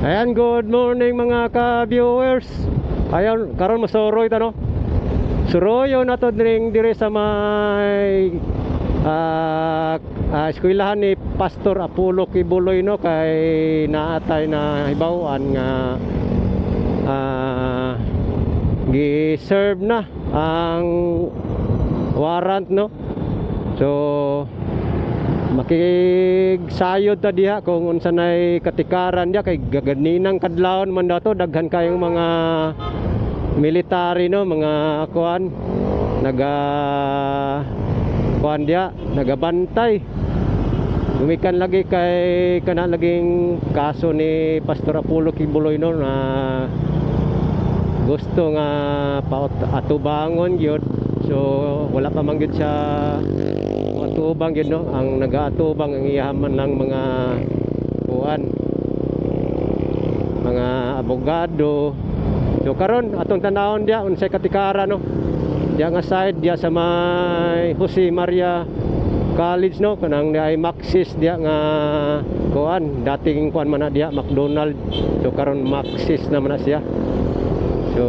Ayan, good morning mga ka-viewers. Ayan, karon masuroy ta no. Suroyo na to dire sa may eskwelahan ni Pastor Apollo Kibuloy no, kay naatay na hibawan nga gi-serve na ang warrant no. So makigsayod ta diha kung unsa nay katikaran dia, kay gaganinang kadlawon man daw to, daghan kayong mga military no, mga kuan kuan dia nagabantay. Gumikan lagi kay kana laging kaso ni Pastor Apollo Kibuloy no, na gusto nga atubangon gyud. So wala pa man gyud siya atubang yun no, ang nag-aatubang ang iyaman lang mga kuan, mga abogado. So karon atong tanawon dia unsay katikara no, dia nga side dia sa may Jose Maria College no, kanang ay Maxis dia nga kuan, dating kuan man na dia McDonald. So karon Maxis naman na siya. So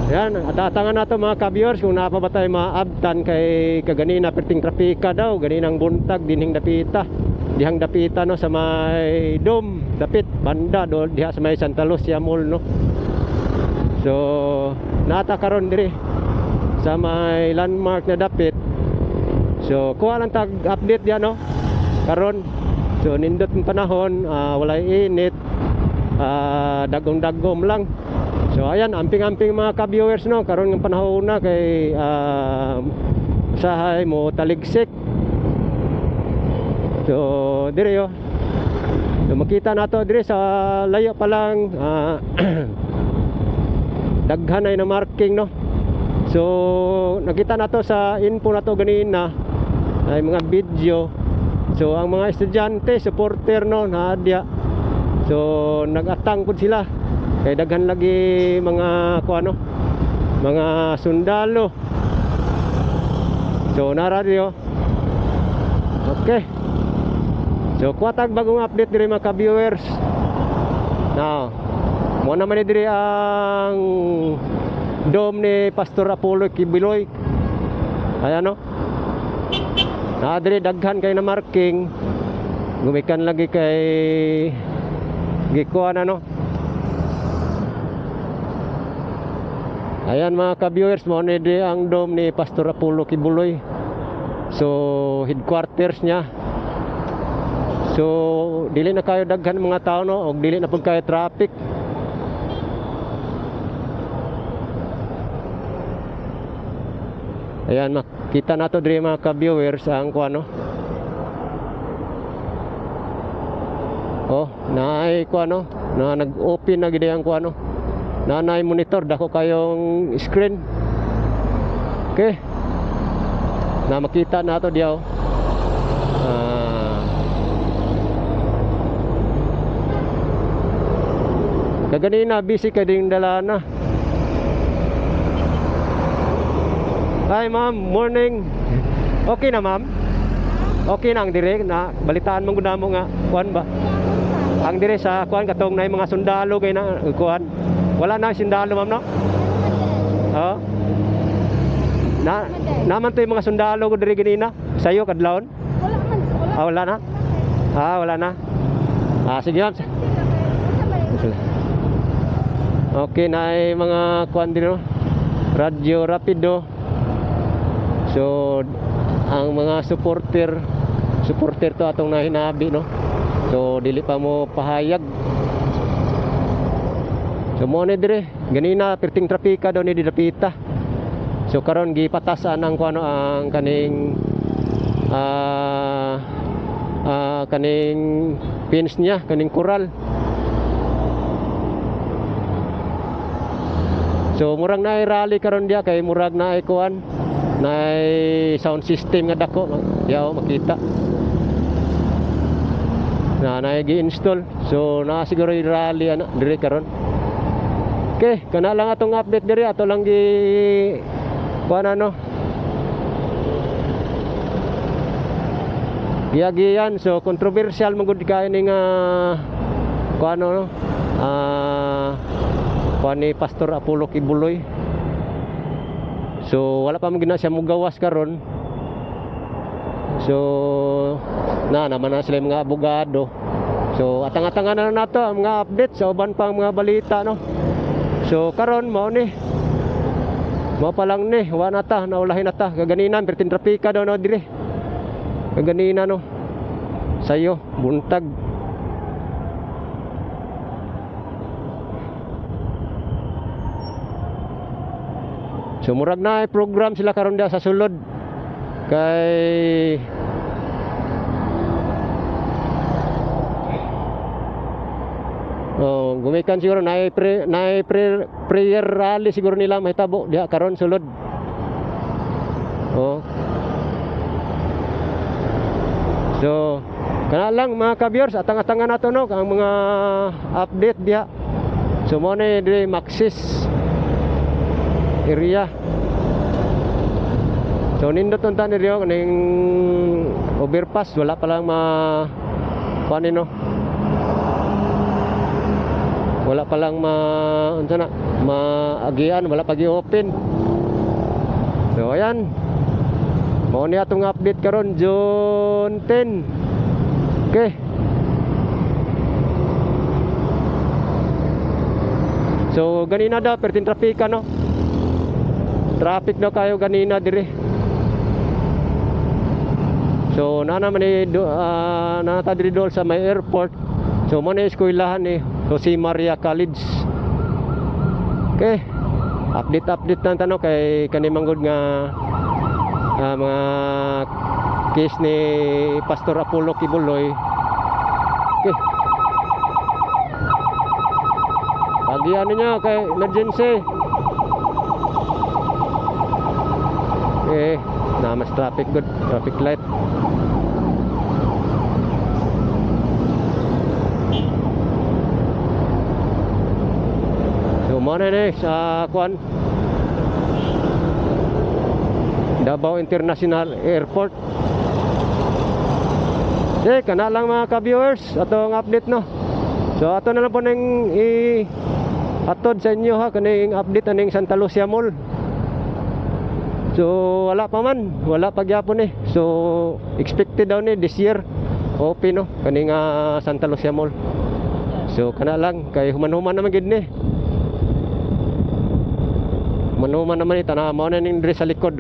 yan, atatangan nato mga ka-viewers kung napa ba tayo maabtan kay kaganina perting trapika daw, ganinang buntag dinhing dapita. Dihang dapita no sa may dome, dapit banda do diha sa may Santa Lucia Mall no. So nata karon diri sa may landmark na dapit. So kuha lang tag update diyan no. Karon so nindot ang panahon, walay init, dagom-dagom lang. So ayan, amping-amping mga ka-viewers no, karon ng panahon na kay usahay mo taligsik. So dire yo. So makita nato dire sa layo pa lang daghan ay na marking no. So nakita nato sa info nato ganina ay mga video. So ang mga estudyante, supporter no, naadya. So nag-atang pud sila. Kay daghan lagi mga kuano, mga sundalo. So nara diyo. Okay. So kuatag bagong update diri mga ka-viewers. Now, mo naman diri ang dome ni Pastor Apollo Kibuloy. Ayan no. Na diri daghan kay na marking. Gumikan lagi kay gikuan ano. Ayan mga ka-viewers, mo ni ang dome ni Pastor Apollo Kibuloy. So headquarters niya. So dili na kayo daghan mga tao no, og dili na pud kayo traffic. Ayan, makita nato diri mga ka-viewers ang kuano. Oh, naay kuano, na nag-open na gid ang kuano. Nanay monitor dako kayong screen. Okay. Na makita nato diaw. Kaganina busy kay ding dalana. Hi ma'am, morning. Okay na ma'am? Okay na ang dire na balitaan mong gud mo nga kuan ba? Ang dire sa kuan katong nay mga sundalo kay na kuan. Wala na sundalo ma'am no? Oh. Naman to yung mga sundalo ko diri ganina. Sayo kadlawon? Wala man, wala. Wala na. Wala na. Sige ma'am. Okay na mga kuan dito. Radio Rapido. So ang mga supporter to atong nahinabi no. So dili pa mo pahayag. So mo ni dire ganina perting trapika daw ni didapita. So karon gipatasan ang kuano ang kaning kaning pins niya, kaning koral. So murag na rally karon dia kay murag na kuan, na sound system nga dako. Yaw makita. Na gi-install. So na siguro yung rally ana dire karon. Okay, kana lang atong update diri, ato lang gi kuan ano. Giyagiyan, so controversial man gud kay ning kung ano no, kung ni Pastor Apollo Kibuloy. So wala pa man gina siya mugawas karon. So naman na sila mga abogado. So atang-atangan na nato ang mga update sa uban pang mga balita no. So karon mao pa lang ni wa na ta naulahin na ta kaganina pertin trapika daw no dire. Kaganina no. Sayo buntag. So murag na program sila karon dia sa sulod kay gumikan siguro na prayer rally siguro nila mahitabo diha karon sulod. So kana lang mga ka-viewers atang-atangan nato no ang mga update diha. So mo ni dire Maxis area. So nindot unta ni Rio ning overpass wala pa lang no. Wala pa lang maagian, wala pa gi-open. So ayan. Mao ni atong update karon June 10. Okay. So ganina daw pertin trapika no. Traffic daw kayo ganina dire. So nana man ni nata diri dol sa may airport. So mo na eskwelahan ni Jose Maria College. Okay. Update lang tano kay kanimanggod nga mga case ni Pastor Apollo Kibuloy. Okay. Pagi ano niya kay emergency. Na mas traffic light. Mana ni sa kuan Davao International Airport. Kana lang mga ka-viewers atong update no. So ato na lang po ning atod sa inyo ha kaning update aning Santa Lucia Mall. So wala pa gyapon eh. So expected daw ni this year open no kaning Santa Lucia Mall. So kana lang kay human-human naman gid ni. Manuman naman ito na mao na ning dire sa likod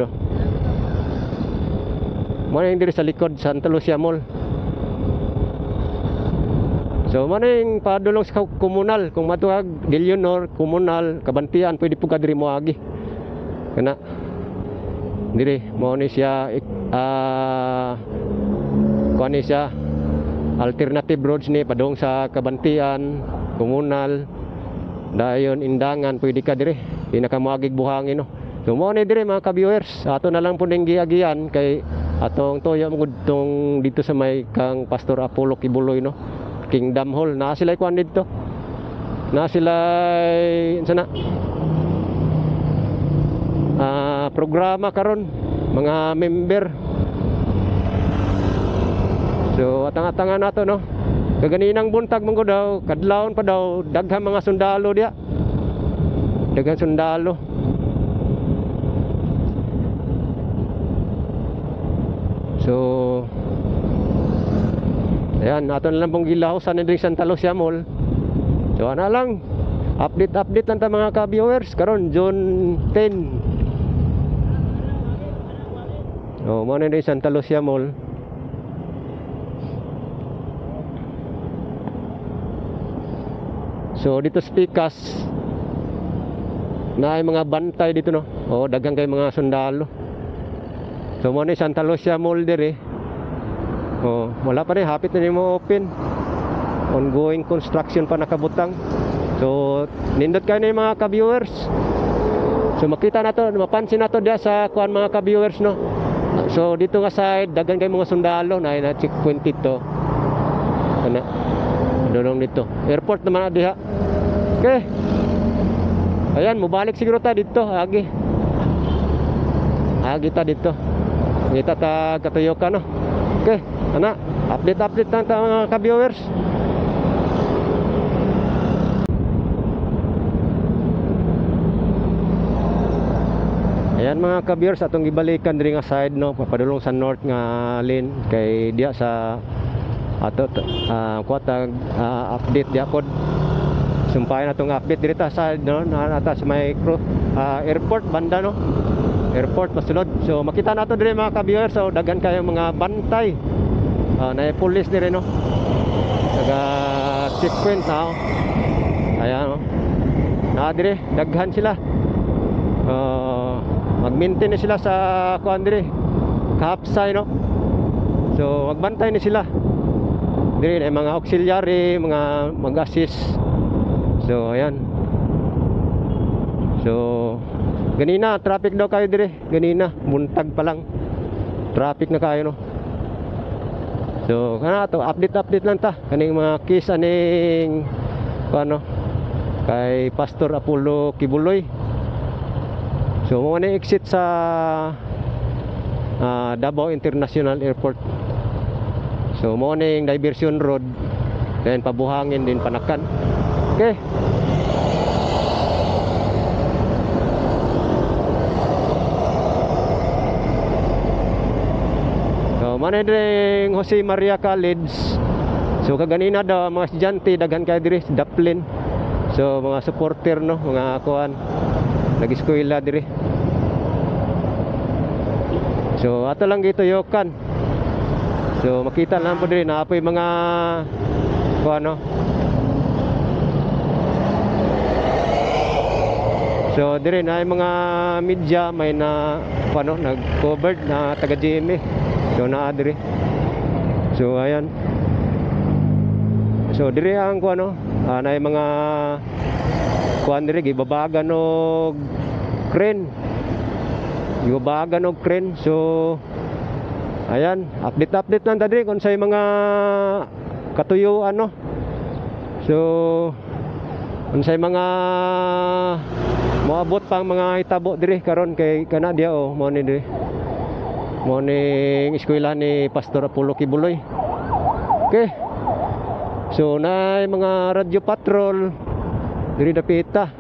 mao na ning dire sa likod Santa Lucia Mall. So mao na ning padulong sa komunal kung matuag Dillonor komunal kabantian pwede pug diri moagi kana dire mao ni siya kuan ni siya alternative roads ni padung sa kabantian komunal dayon indangan pwede ka dire di na ka moagig buhangin no. So mo ni dire mga ka-viewers ato na lang po ning giagian kay atong toyo magudtong dito sa may kang Pastor Apollo Kibuloy no Kingdom Hall na sila kuan dito na sila sana programa karon mga member. So atang-atangan nato no kaganinang buntag monggo daw kadlawon pa daw daghang mga sundalo diya. Daghang sundalo. So ayan, ato na lang pong gilahusan ng Santa Lucia Mall. So ana lang update lang ta mga ka-viewers karon June 10. Oh, mo na Santa Lucia Mall. So dito sa Pikas na ay mga bantay dito no. Oh, daghang kay mga sundalo. So mo ni Santa Lucia Mall dire. Oh, wala pa rin hapit na mo open. Ongoing construction pa nakabutang. So nindot kayo ni mga ka-viewers. So makita nato, mapansin nato dia sa kuan mga ka-viewers no. So dito nga side daghang kay mga sundalo na checkpoint dito. Kana dolong dito. Airport naman diha. Okay. Ayan, mubalik siguro ta dito, agi ta dito. Kita ta katuyokan no. Okay, ana, update lang ta mga ka-viewers. Ayan mga ka-viewers, atong gibalikan diri nga side no, papadulong sa north nga lane kay diya sa ato kuwatag update diya pod. Sumpayan atong update diri ta side no, nata sa may airport banda no. Airport masulod. So makita nato diri mga ka-viewers, so daghan kayo mga bantay. Na police diri no. Taga checkpoint na. Ayan no. Na diri daghan sila. Mag-maintain na sila sa kuan diri kapsay no. So magbantay na sila diri na mga auxiliary, mga mag-assist. So ayan. So ganina traffic daw kayo diri, ganina buntag pa lang traffic na kayo no. So kana to update lang ta kaning mga case aning kuan no kay Pastor Apollo Kibuloy. So mo na exit sa Davao International Airport. So mo na yung diversion road, then pabuhangin din Panakan. Okay. So mo na din Jose Maria College. So kaganina daw mga estudyante daghan kay diri sa Daplin. So mga supporter no, mga kuan nag-eskwela diri. So ato lang gito yokan. So makita lang po diri na apoy mga ano. So diri na mga media may na ano nag-covered na taga GMA. So naa diri. So ayan. So diri ang ano na mga kuan diri gibabagan og crane. Gibabagan og crane. So ayan, update lang ta diri kung say mga katuyuan no. So unsay mga moabot pang mga hitabo diri karon kay kana dia mo ni diri. Mo ni eskwela ni Pastor Apollo Kibuloy. Okay. So na mga radio patrol diri dapita.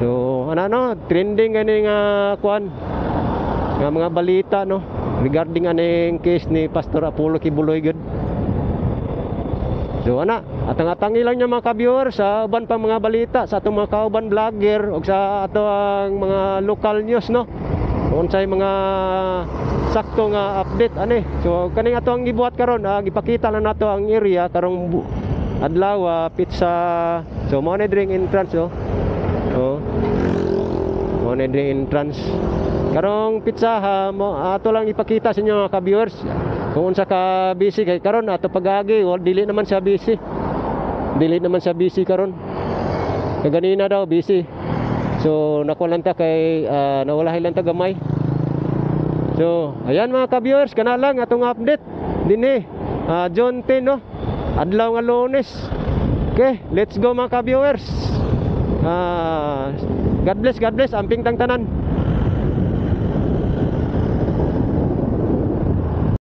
So ano trending ani nga kuan nga mga balita no regarding aning case ni Pastor Apollo Kibuloy gud. So atang-atang lang niya mga ka-viewers sa uban pang mga balita sa atong mga kauban vlogger ug sa ato ang mga local news no. Unsay mga sakto nga update ani. So kaning ato ang gibuhat karon gipakita lang nato ang area karong adlaw pizza. So mo na drink entrance no. Oh. Mo na drink entrance. Karong pizza mo ato lang ipakita sa inyo mga ka-viewers. Kung unsa ka busy kay karon ato pagagi dili naman siya busy. Dili naman siya busy karon. Kaganina daw busy. So nakuha lang ta kay nawala lang ta gamay. So ayan mga ka-viewers, kana lang atong update dinhi John 10 no. Adlaw nga Lunes. Okay, let's go mga ka-viewers. God bless, amping tang tanan.